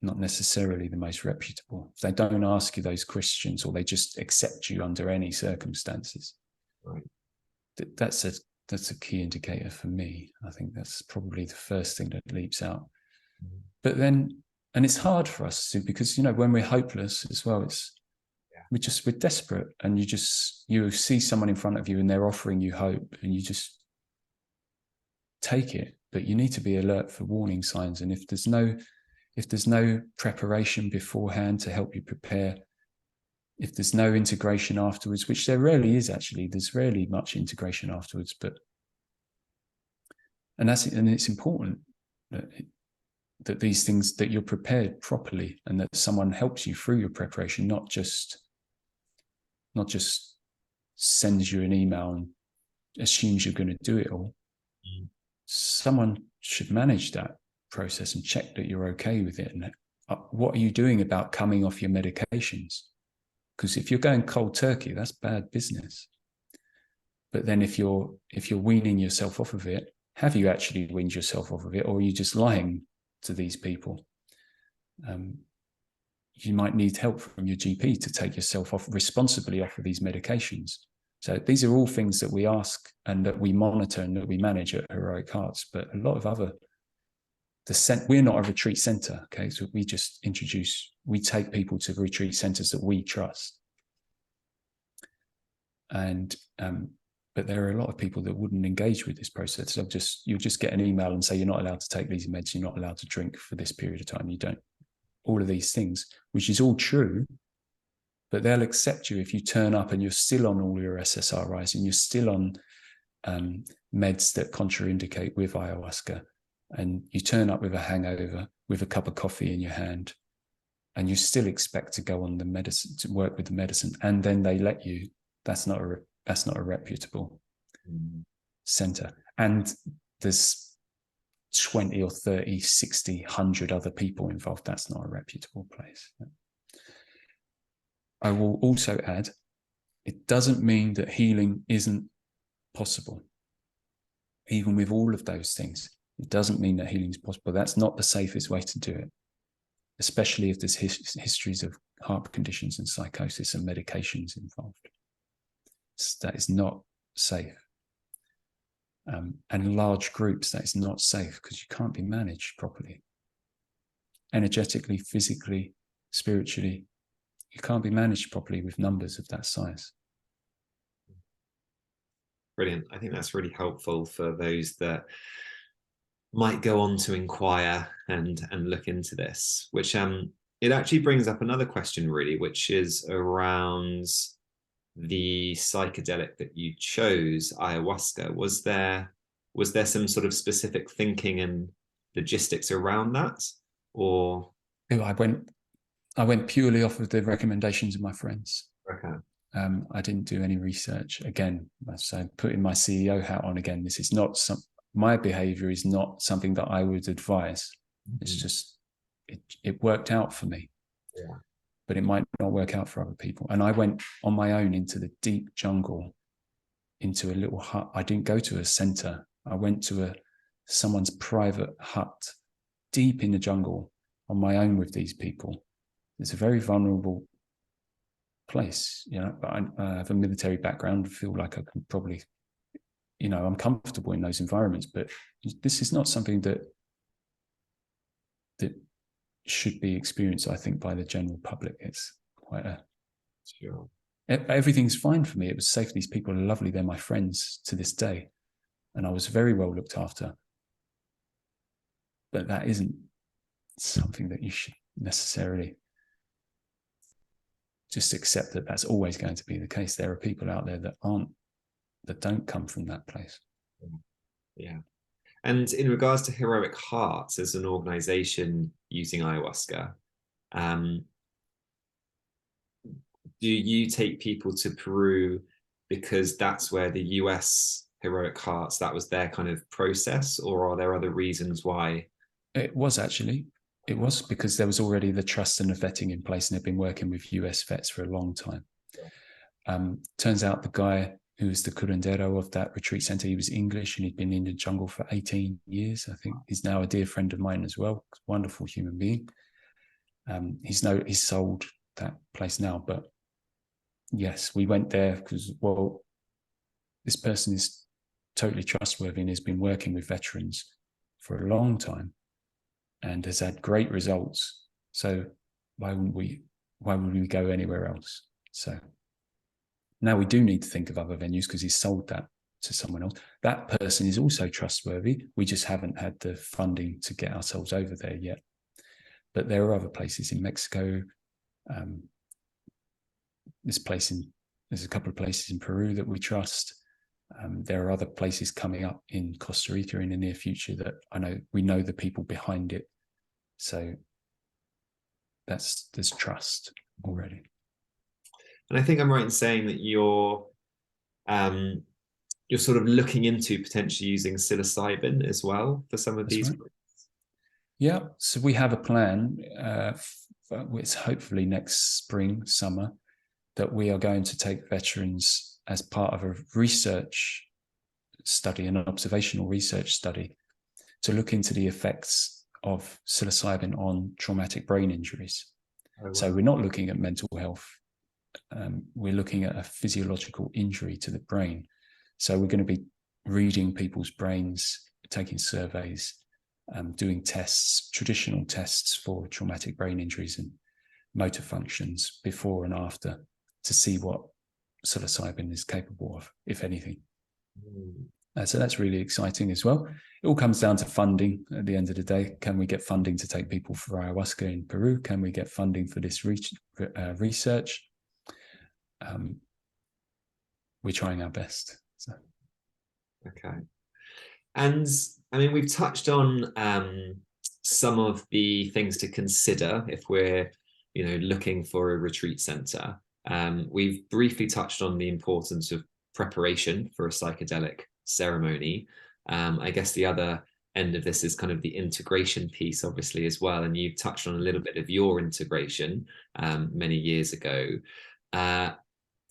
not necessarily the most reputable. If they don't ask you those questions, or they just accept you under any circumstances, right, that's a key indicator for me. I think that's probably the first thing that leaps out. But then, and it's hard for us to, because when we're hopeless as well, we're desperate, and you see someone in front of you and they're offering you hope, and you just take it. But you need to be alert for warning signs, and if there's no preparation beforehand to help you prepare, if there's no integration afterwards, which there rarely is actually, there's rarely much integration afterwards, and it's important that these things, that you're prepared properly and that someone helps you through your preparation, not just sends you an email and assumes you're going to do it all. Someone should manage that process and check that you're okay with it. And what are you doing about coming off your medications? Because if you're going cold turkey, that's bad business. But then if you're weaning yourself off of it, have you actually weaned yourself off of it, or are you just lying to these people? You might need help from your GP to take yourself off responsibly off of these medications. So these are all things that we ask and that we monitor and that we manage at Heroic Hearts. But a lot of other, we're not a retreat center, okay? So we take people to retreat centers that we trust. And but there are a lot of people that wouldn't engage with this process. You'll just get an email and say you're not allowed to take these meds, you're not allowed to drink for this period of time. You don't. All of these things, which is all true, but they'll accept you if you turn up and you're still on all your SSRIs and you're still on meds that contraindicate with ayahuasca, and you turn up with a hangover, with a cup of coffee in your hand, and you still expect to go on the medicine, to work with the medicine, and then they let you. That's not a reputable center. And there's 20 or 30, 60, 100 other people involved. That's not a reputable place. I will also add, it doesn't mean that healing isn't possible. Even with all of those things, it doesn't mean that healing is possible. That's not the safest way to do it, especially if there's histories of heart conditions and psychosis and medications involved. That is not safe. And large groups, that is not safe because you can't be managed properly. Energetically, physically, spiritually, you can't be managed properly with numbers of that size. Brilliant. I think that's really helpful for those that might go on to inquire and look into this, which it actually brings up another question really, which is around the psychedelic that you chose, ayahuasca. Was there some sort of specific thinking and logistics around that, or? I went purely off of the recommendations of my friends. Okay. I didn't do any research. Again, so putting my CEO hat on again, this is not my behavior is not something that I would advise. It's just, it worked out for me. Yeah. But it might not work out for other people. And I went on my own into the deep jungle, into a little hut. I didn't go to a center. I went to someone's private hut, deep in the jungle, on my own with these people. It's a very vulnerable place, but I have a military background. I feel like I can probably, I'm comfortable in those environments, but this is not something that should be experienced, I think, by the general public. It's quite Sure. Everything's fine for me. It was safe. These people are lovely. They're my friends to this day. And I was very well looked after. But that isn't something that you should necessarily just accept that that's always going to be the case. There are people out there that don't come from that place. Yeah. And in regards to Heroic Hearts as an organization using ayahuasca, do you take people to Peru because that's where the US Heroic Hearts, that was their kind of process, or are there other reasons why? It was because there was already the trust and the vetting in place, and they've been working with US vets for a long time. Turns out the guy who was the curandero of that retreat center, he was English and he'd been in the jungle for 18 years. I think he's now a dear friend of mine as well. Wonderful human being. He's sold that place now, but yes, we went there because, well, this person is totally trustworthy and has been working with veterans for a long time and has had great results. So why would we go anywhere else? So now we do need to think of other venues because he's sold that to someone else. That person is also trustworthy. We just haven't had the funding to get ourselves over there yet. But there are other places in Mexico, there's a couple of places in Peru that we trust. There are other places coming up in Costa Rica in the near future that we know the people behind it. So there's trust already. And I think I'm right in saying that you're sort of looking into potentially using psilocybin as well for some of That's these. right. Yeah, so we have a plan. It's hopefully next spring, summer, that we are going to take veterans as part of a research study, an observational research study, to look into the effects of psilocybin on traumatic brain injuries. Oh, wow. So we're not looking at mental health. We're looking at a physiological injury to the brain. So we're going to be reading people's brains, taking surveys, doing tests, traditional tests for traumatic brain injuries and motor functions before and after, to see what psilocybin is capable of, if anything. So that's really exciting as well. It all comes down to funding at the end of the day. Can we get funding to take people for ayahuasca in Peru? Can we get funding for this research? We're trying our best. So. Okay. And I mean, we've touched on some of the things to consider if we're, looking for a retreat center. We've briefly touched on the importance of preparation for a psychedelic ceremony. I guess the other end of this is kind of the integration piece, obviously, as well. And you touched on a little bit of your integration many years ago.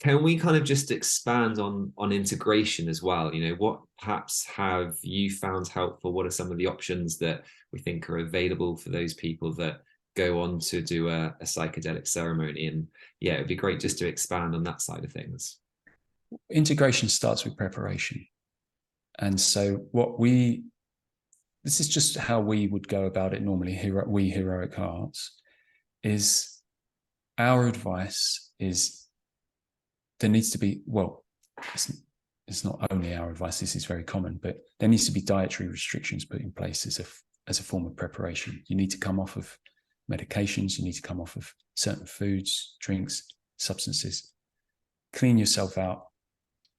Can we kind of just expand on integration as well? What perhaps have you found helpful? What are some of the options that we think are available for those people that go on to do a psychedelic ceremony? And yeah, it'd be great just to expand on that side of things. Integration starts with preparation. And so this is just how we would go about it normally, we Heroic Hearts, is our advice is there needs to be, it's not only our advice, this is very common, but there needs to be dietary restrictions put in place as a form of preparation. You need to come off of medications, you need to come off of certain foods, drinks, substances, clean yourself out,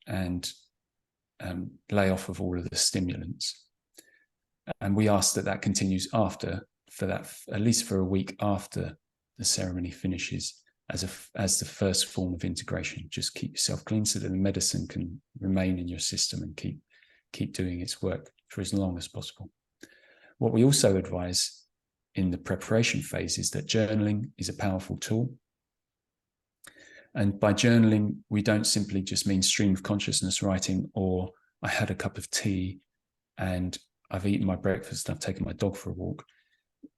and lay off of all of the stimulants. And we ask that continues at least for a week after the ceremony finishes, as the first form of integration. Just keep yourself clean so that the medicine can remain in your system and keep doing its work for as long as possible. What we also advise in the preparation phase is that journaling is a powerful tool. And by journaling, we don't simply just mean stream of consciousness writing, or I had a cup of tea and I've eaten my breakfast, I've taken my dog for a walk.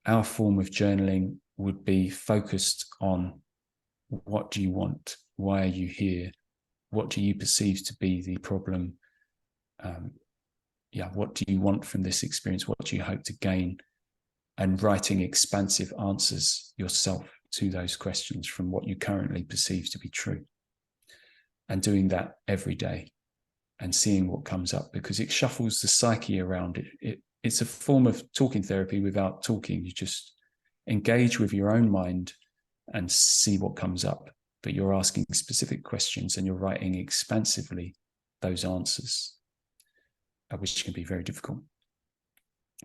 Our form of journaling would be focused on, what do you want? Why are you here? What do you perceive to be the problem? What do you want from this experience? What do you hope to gain? And writing expansive answers yourself to those questions from what you currently perceive to be true. And doing that every day and seeing what comes up, because it shuffles the psyche around. It's a form of talking therapy without talking. You just engage with your own mind and see what comes up. But you're asking specific questions and you're writing expansively those answers, which can be very difficult.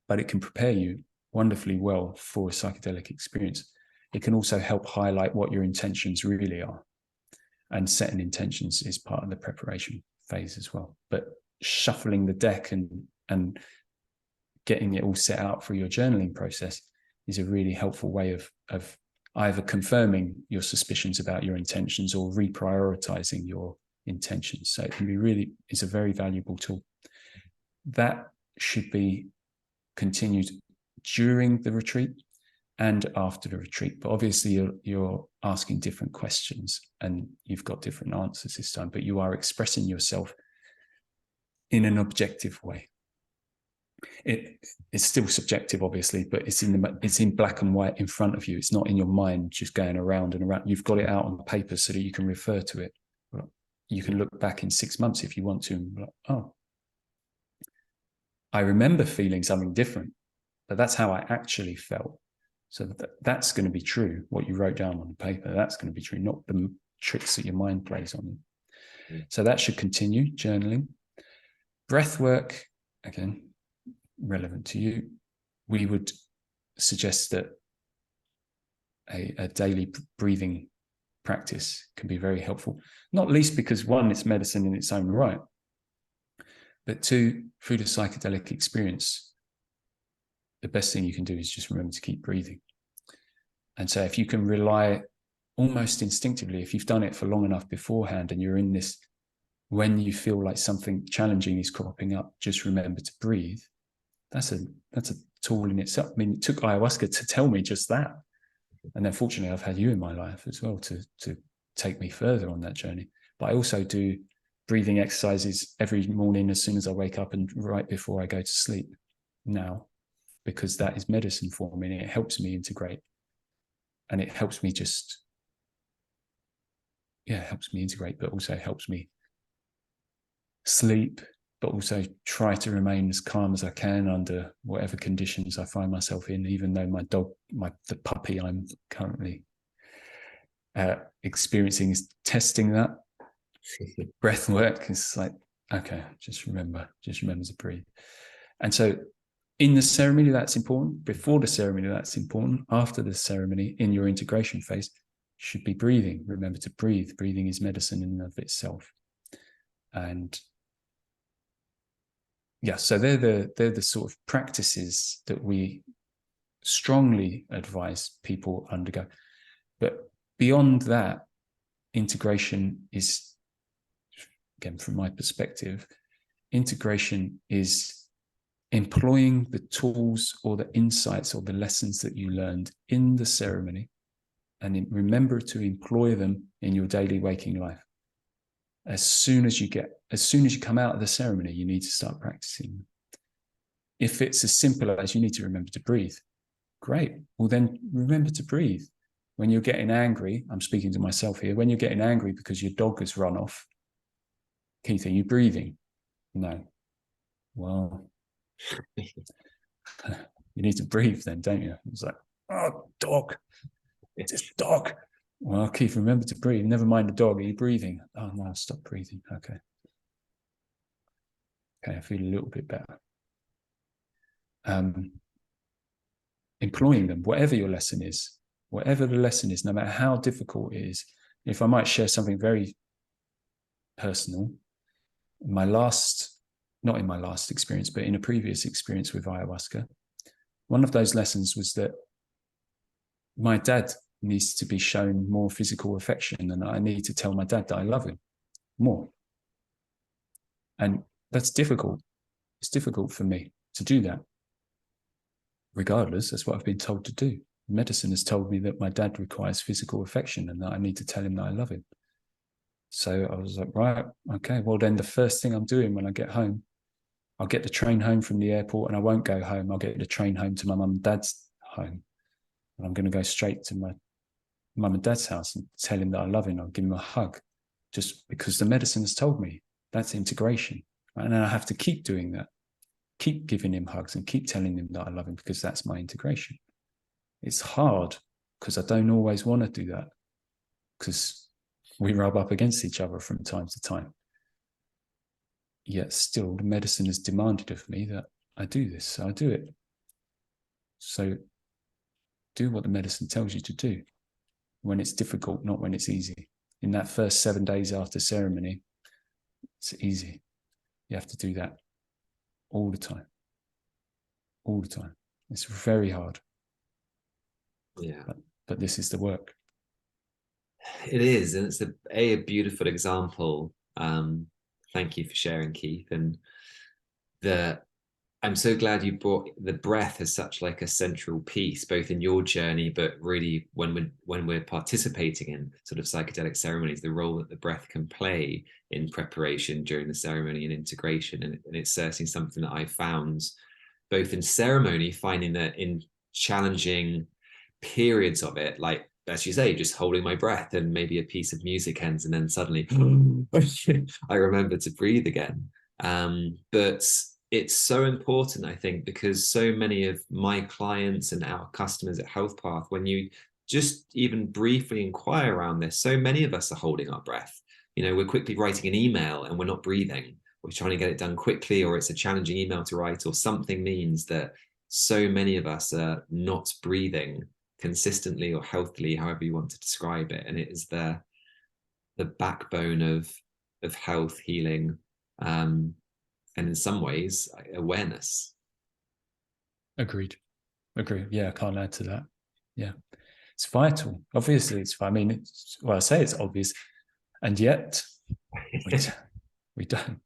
But it can prepare you wonderfully well for a psychedelic experience. It can also help highlight what your intentions really are. And setting intentions is part of the preparation phase as well. But shuffling the deck and getting it all set out for your journaling process is a really helpful way of either confirming your suspicions about your intentions or reprioritizing your intentions. So it can be it's a very valuable tool. That should be continued during the retreat and after the retreat. But obviously you're asking different questions and you've got different answers this time, but you are expressing yourself in an objective way. It's still subjective, obviously, but it's in black and white in front of you. It's not in your mind just going around and around. You've got it out on paper so that you can refer to it. You can look back in 6 months if you want to and be like, oh, I remember feeling something different, but that's how I actually felt. So that's going to be true. What you wrote down on the paper, that's going to be true, not tricks that your mind plays on you. So that should continue, journaling. Breath work, again, relevant to you. We would suggest that a daily breathing practice can be very helpful, not least because one, it's medicine in its own right, but two, through the psychedelic experience, the best thing you can do is just remember to keep breathing. And so if you can rely almost instinctively, if you've done it for long enough beforehand and you're in this, when you feel like something challenging is cropping up, just remember to breathe. That's a tool in itself. I mean, it took ayahuasca to tell me just that. And then fortunately, I've had you in my life as well to take me further on that journey. But I also do breathing exercises every morning as soon as I wake up and right before I go to sleep now, because that is medicine for me and it helps me integrate. And it helps me helps me integrate, but also helps me sleep, but also try to remain as calm as I can under whatever conditions I find myself in, even though my dog, the puppy I'm currently experiencing is testing that. Breath work is like, okay, just remember to breathe. And so in the ceremony, that's important. Before the ceremony, that's important. After the ceremony, in your integration phase, should be breathing. Remember to breathe. Breathing is medicine in and of itself. And yeah, so they're the sort of practices that we strongly advise people undergo. But beyond that, integration is, again, from my perspective, integration is employing the tools or the insights or the lessons that you learned in the ceremony, and remember to employ them in your daily waking life. As soon as you come out of the ceremony, you need to start practicing. If it's as simple as you need to remember to breathe, great. Well, then remember to breathe. When you're getting angry, I'm speaking to myself here, when you're getting angry because your dog has run off, Keith, are you breathing? No. Well, you need to breathe then, don't you? It's like, oh, dog. It's this dog. Well, Keith, remember to breathe. Never mind the dog. Are you breathing? Oh, no, stop breathing. Okay. Okay, I feel a little bit better. Employing them, whatever your lesson is, whatever the lesson is, no matter how difficult it is. If I might share something very personal, not in my last experience, but in a previous experience with ayahuasca, one of those lessons was that my dad needs to be shown more physical affection, and I need to tell my dad that I love him more. And that's difficult. It's difficult for me to do that. Regardless, that's what I've been told to do. Medicine has told me that my dad requires physical affection and that I need to tell him that I love him. So I was like, right, okay, well then the first thing I'm doing when I get home, I'll get the train home from the airport, and I won't go home. I'll get the train home to my mum and dad's home. And I'm going to go straight to my mum and dad's house and tell him that I love him. I'll give him a hug, just because the medicine has told me that's integration. And then I have to keep doing that, keep giving him hugs and keep telling him that I love him, because that's my integration. It's hard because I don't always want to do that, because we rub up against each other from time to time. Yet still, the medicine has demanded of me that I do this, so I do it. So do what the medicine tells you to do when it's difficult, not when it's easy. In that first 7 days after ceremony, it's easy. You have to do that all the time. All the time. It's very hard. Yeah. But this is the work. It is, and it's a beautiful example. Thank you for sharing, Keith. And I'm so glad you brought the breath as such like a central piece, both in your journey, but really when we're participating in sort of psychedelic ceremonies, the role that the breath can play in preparation during the ceremony and integration. And it's certainly something that I found both in ceremony, finding that in challenging periods of it, like as you say, just holding my breath and maybe a piece of music ends and then suddenly I remember to breathe again. But it's so important, I think, because so many of my clients and our customers at Health Path, when you just even briefly inquire around this. So many of us are holding our breath. We're quickly writing an email and we're not breathing. We're trying to get it done quickly, or it's a challenging email to write, or something means that so many of us are not breathing consistently or healthily, however you want to describe it. And it is the backbone of health, healing, and in some ways, awareness. Agreed. Yeah, I can't add to that. Yeah, it's vital. Obviously, it's. I mean, I say it's obvious, and yet we don't.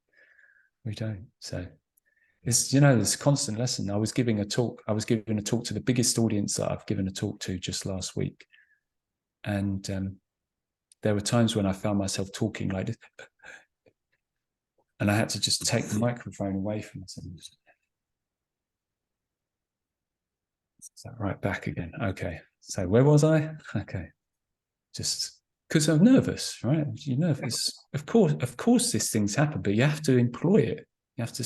So it's this constant lesson. I was giving a talk to the biggest audience that I've given a talk to just last week, and there were times when I found myself talking like this, and I had to just take the microphone away from myself. Is that right back again? Okay. So where was I? Okay. Just because I'm nervous, right? You're nervous. Of course, these things happen, but you have to employ it. You have to,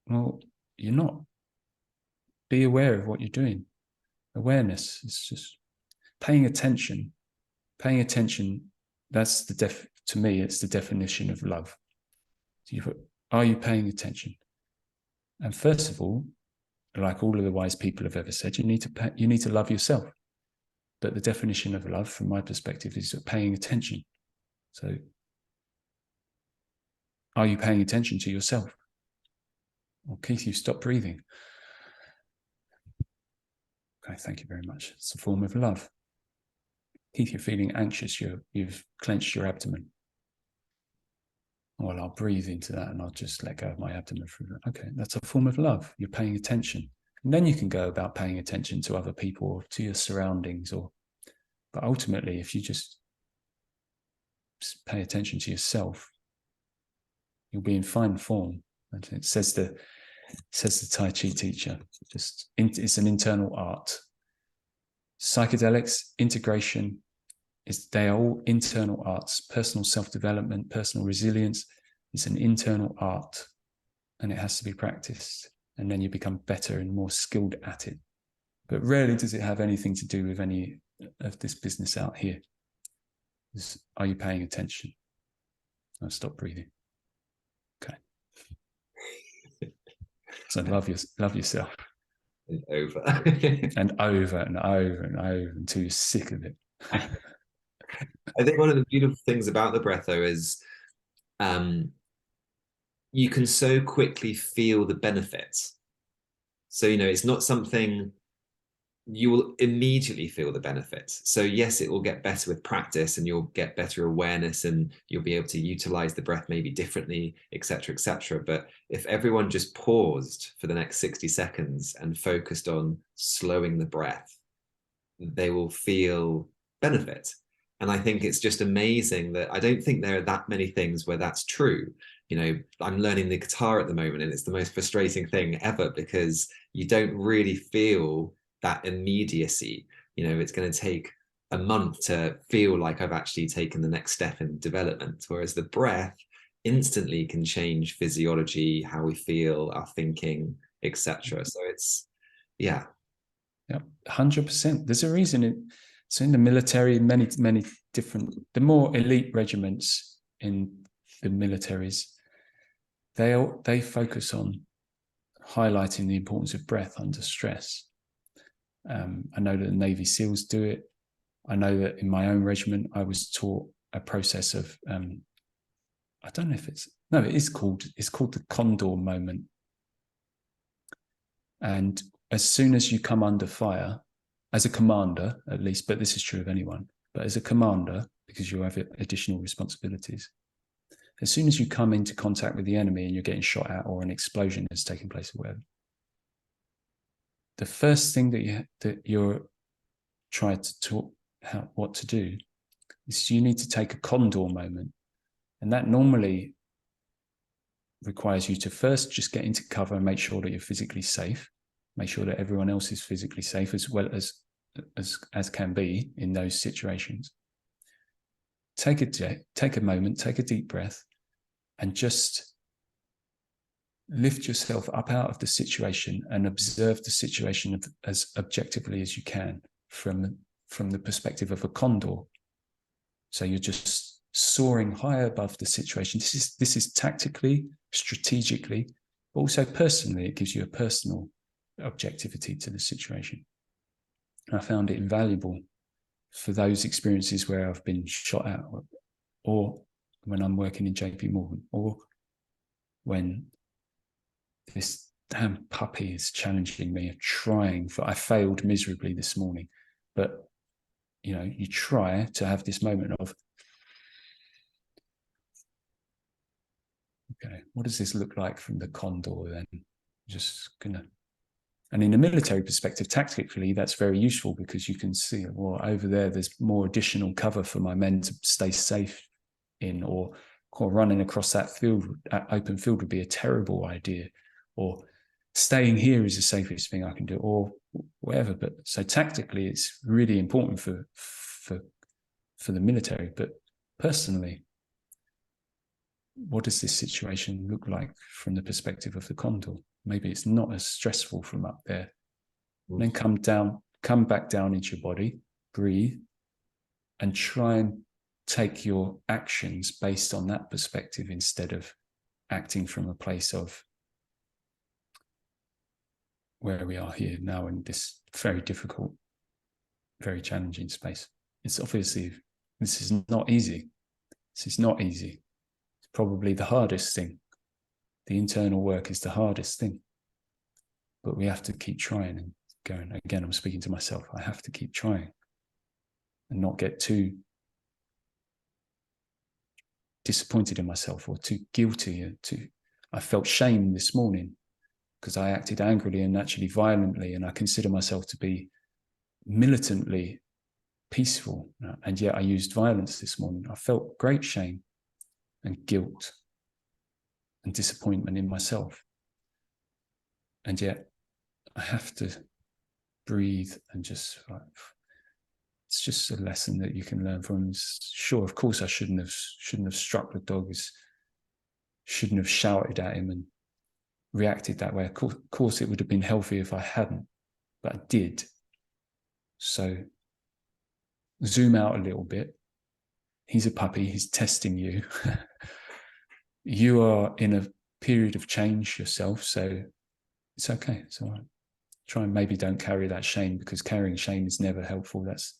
well, you're not. Be aware of what you're doing. Awareness is just paying attention. Paying attention, that's to me, it's the definition of love. Are you paying attention? And first of all, like all of the wise people have ever said, you need to love yourself. But the definition of love, from my perspective, is paying attention. So, are you paying attention to yourself? Well, Keith, you stop breathing. Okay, thank you very much. It's a form of love. Keith, you're feeling anxious. You've clenched your abdomen. Well, I'll breathe into that and I'll just let go of my abdomen. Okay, that's a form of love. You're paying attention. And then you can go about paying attention to other people or to your surroundings. But ultimately, if you just pay attention to yourself, you'll be in fine form. And it says the Tai Chi teacher, it's an internal art. Psychedelics, integration, they are all internal arts. Personal self-development, personal resilience is an internal art, and it has to be practiced. And then you become better and more skilled at it. But rarely does it have anything to do with any of this business out here. Are you paying attention? I'll stop breathing. Okay. So love yourself. And over. and over and over and over until you're sick of it. I think one of the beautiful things about the breath, though, is you can so quickly feel the benefits. So, it's not something you will immediately feel the benefits. So yes, it will get better with practice and you'll get better awareness and you'll be able to utilize the breath maybe differently, etc., etc. But if everyone just paused for the next 60 seconds and focused on slowing the breath, they will feel benefit. And I think it's just amazing that I don't think there are that many things where that's true. I'm learning the guitar at the moment and it's the most frustrating thing ever because you don't really feel that immediacy. It's going to take a month to feel like I've actually taken the next step in development, whereas the breath instantly can change physiology, how we feel, our thinking, etc. So it's, yeah. 100%. There's a reason so in the military, many different, the more elite regiments in the militaries, they focus on highlighting the importance of breath under stress. I know that the Navy SEALs do it. I know that in my own regiment, I was taught a process of, I don't know if it's called the condor moment. And as soon as you come under fire, as a commander, at least, but this is true of anyone, but as a commander, because you have additional responsibilities, as soon as you come into contact with the enemy and you're getting shot at or an explosion is taking place or whatever, the first thing that you're trying to talk what to do is you need to take a condor moment. And that normally requires you to first just get into cover and make sure that you're physically safe, make sure that everyone else is physically safe as well as can be in those situations. Take a moment, take a deep breath, and just lift yourself up out of the situation and observe the situation as objectively as you can from from the perspective of a condor. So you're just soaring high above the situation. This is tactically, strategically, but also personally. It gives you a personal objectivity to the situation. I found it invaluable for those experiences where I've been shot at, or when I'm working in JP Morgan, or when this damn puppy is challenging me, I failed miserably this morning. But, you know, you try to have this moment of, okay, what does this look like from the condor then? Just gonna, and in a military perspective, tactically, that's very useful because you can see, well, over there's more additional cover for my men to stay safe in, or running across that open field would be a terrible idea, or staying here is the safest thing I can do, or whatever. But so tactically, it's really important for the military. But personally, what does this situation look like from the perspective of the condor? Maybe it's not as stressful from up there. And then come back down into your body, breathe, and try and take your actions based on that perspective instead of acting from a place of where we are here now in this very difficult, very challenging space. It's obviously, this is not easy. This is not easy. It's probably the hardest thing. The internal work is the hardest thing. But we have to keep trying and going. Again, I'm speaking to myself. I have to keep trying and not get too disappointed in myself or too guilty. I felt shame this morning because I acted angrily and actually violently, and I consider myself to be militantly peaceful, and yet I used violence this morning. I felt great shame and guilt and disappointment in myself, and yet I have to breathe and just, it's just a lesson that you can learn from. Sure, of course I shouldn't have struck the dogs, shouldn't have shouted at him and reacted that way. Of course it would have been healthy if I hadn't, but I did. So zoom out a little bit. He's a puppy, he's testing you. You are in a period of change yourself, so it's okay, it's all right. Try and maybe don't carry that shame, because carrying shame is never helpful. That's,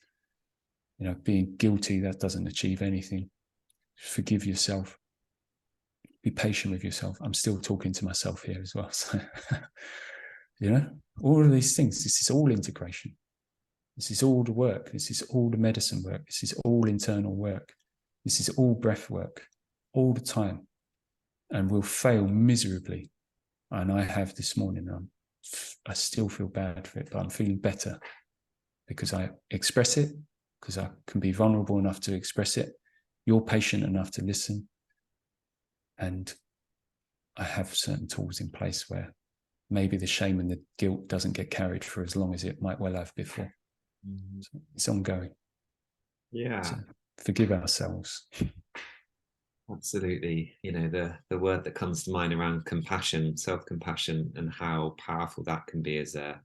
you know, being guilty, that doesn't achieve anything. Forgive yourself. Be patient with yourself. I'm still talking to myself here as well. So, you know, all of these things, this is all integration. This is all the work. This is all the medicine work. This is all internal work. This is all breath work all the time. And we'll fail miserably. And I have this morning. I still feel bad for it, but I'm feeling better because I express it, because I can be vulnerable enough to express it. You're patient enough to listen. And I have certain tools in place where maybe the shame and the guilt doesn't get carried for as long as it might well have before. Mm-hmm. So it's ongoing. Yeah. So forgive ourselves. Absolutely. You know, the word that comes to mind around compassion, self-compassion, and how powerful that can be as a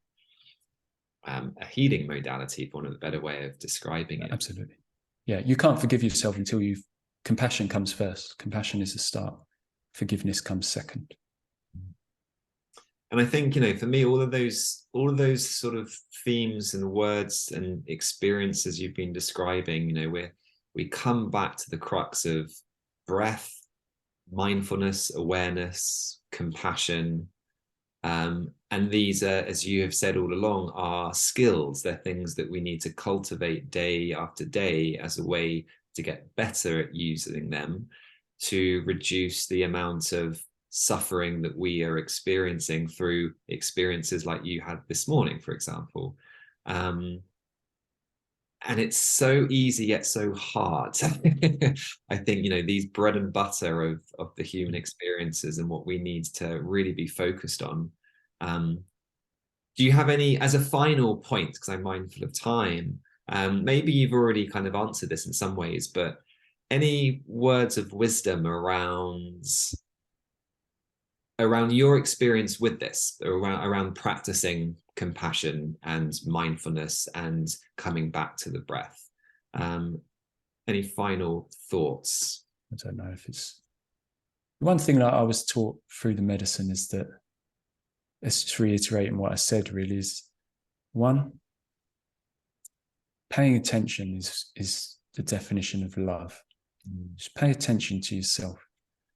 healing modality, for want of a better way of describing it. Absolutely. Yeah, you can't forgive yourself until compassion comes first. Compassion is the start. Forgiveness comes second. And I think, you know, for me, all of those sort of themes and words and experiences you've been describing, you know, we come back to the crux of breath, mindfulness, awareness, compassion. And these are, as you have said all along, are skills. They're things that we need to cultivate day after day as a way to get better at using them to reduce the amount of suffering that we are experiencing through experiences like you had this morning, for example. And it's so easy yet so hard. I think, you know, these bread and butter of the human experiences and what we need to really be focused on. Do you have any, as a final point, because I'm mindful of time, maybe you've already kind of answered this in some ways, but any words of wisdom around around your experience with this, around practicing compassion and mindfulness and coming back to the breath. Any final thoughts? I don't know if it's one thing that I was taught through the medicine is that, it's just reiterating what I said really, is one, paying attention is the definition of love. Just pay attention to yourself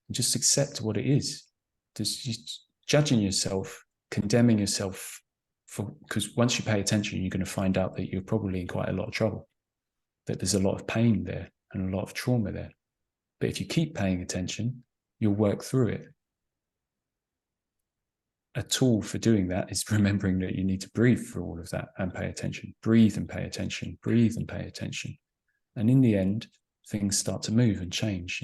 and just accept what it is. Just judging yourself, condemning yourself, because once you pay attention, you're going to find out that you're probably in quite a lot of trouble, that there's a lot of pain there and a lot of trauma there. But if you keep paying attention, you'll work through it. A tool for doing that is remembering that you need to breathe through all of that and pay attention. Breathe and pay attention. Breathe and pay attention. And in the end, things start to move and change.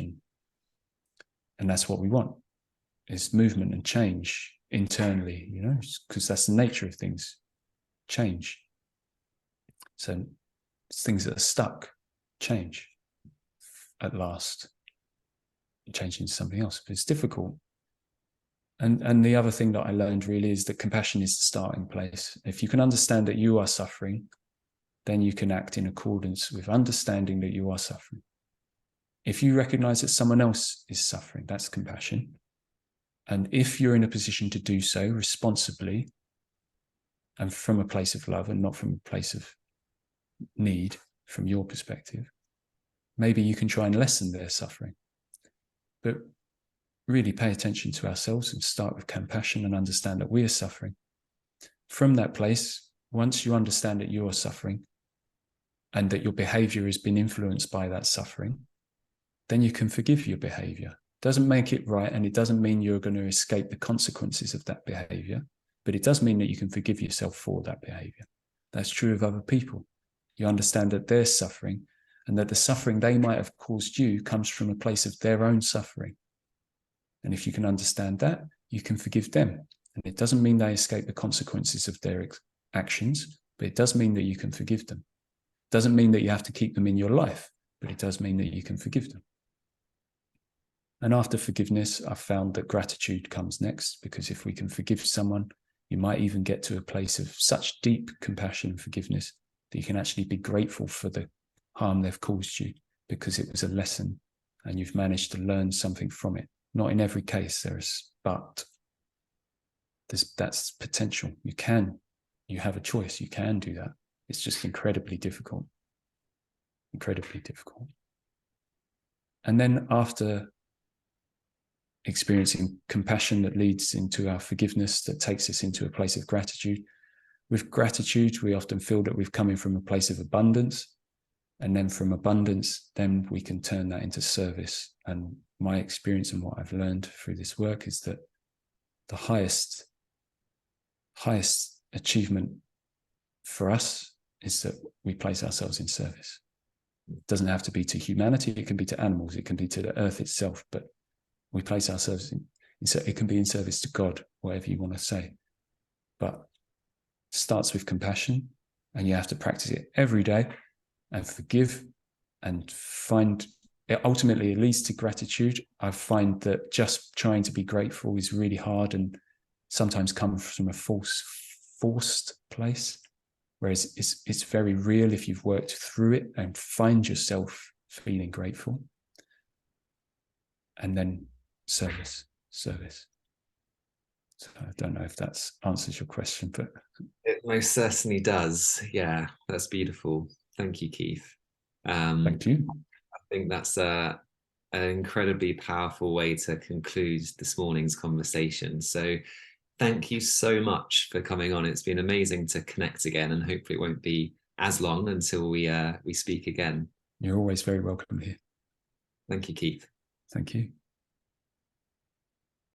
And that's what we want, is movement and change internally, you know, because that's the nature of things, change. So things that are stuck change at last, change into something else. But it's difficult. And the other thing that I learned really is that compassion is the starting place. If you can understand that you are suffering, then you can act in accordance with understanding that you are suffering. If you recognize that someone else is suffering, that's compassion. And if you're in a position to do so responsibly and from a place of love and not from a place of need, from your perspective, maybe you can try and lessen their suffering. But really pay attention to ourselves and start with compassion and understand that we are suffering. From that place, once you understand that you are suffering and that your behavior has been influenced by that suffering, then you can forgive your behavior. Doesn't make it right, and it doesn't mean you're going to escape the consequences of that behavior, but it does mean that you can forgive yourself for that behavior. That's true of other people. You understand that they're suffering and that the suffering they might have caused you comes from a place of their own suffering. And if you can understand that, you can forgive them. And it doesn't mean they escape the consequences of their actions, but it does mean that you can forgive them. It doesn't mean that you have to keep them in your life, but it does mean that you can forgive them. And after forgiveness, I've found that gratitude comes next, because if we can forgive someone, you might even get to a place of such deep compassion and forgiveness that you can actually be grateful for the harm they've caused you, because it was a lesson and you've managed to learn something from it. Not in every case but that's potential. You have a choice. You can do that. It's just incredibly difficult. Incredibly difficult. And then after experiencing compassion that leads into our forgiveness, that takes us into a place of gratitude. With gratitude, we often feel that we've come in from a place of abundance. And then from abundance, then we can turn that into service. And my experience and what I've learned through this work is that the highest achievement for us is that we place ourselves in service. It doesn't have to be to humanity. It can be to animals. It can be to the earth itself. But we place ourselves in it can be in service to God, whatever you want to say. But it starts with compassion, and you have to practice it every day and forgive and find it. Ultimately, it leads to gratitude. I find that just trying to be grateful is really hard and sometimes comes from a forced place. Whereas it's very real if you've worked through it and find yourself feeling grateful. And then service. So I don't know if that answers your question, but it most certainly does. Yeah, that's beautiful. Thank you, Keith. Thank you. I think that's an incredibly powerful way to conclude this morning's conversation. So thank you so much for coming on. It's been amazing to connect again, and hopefully it won't be as long until we speak again. You're always very welcome here. Thank you, Keith. Thank you.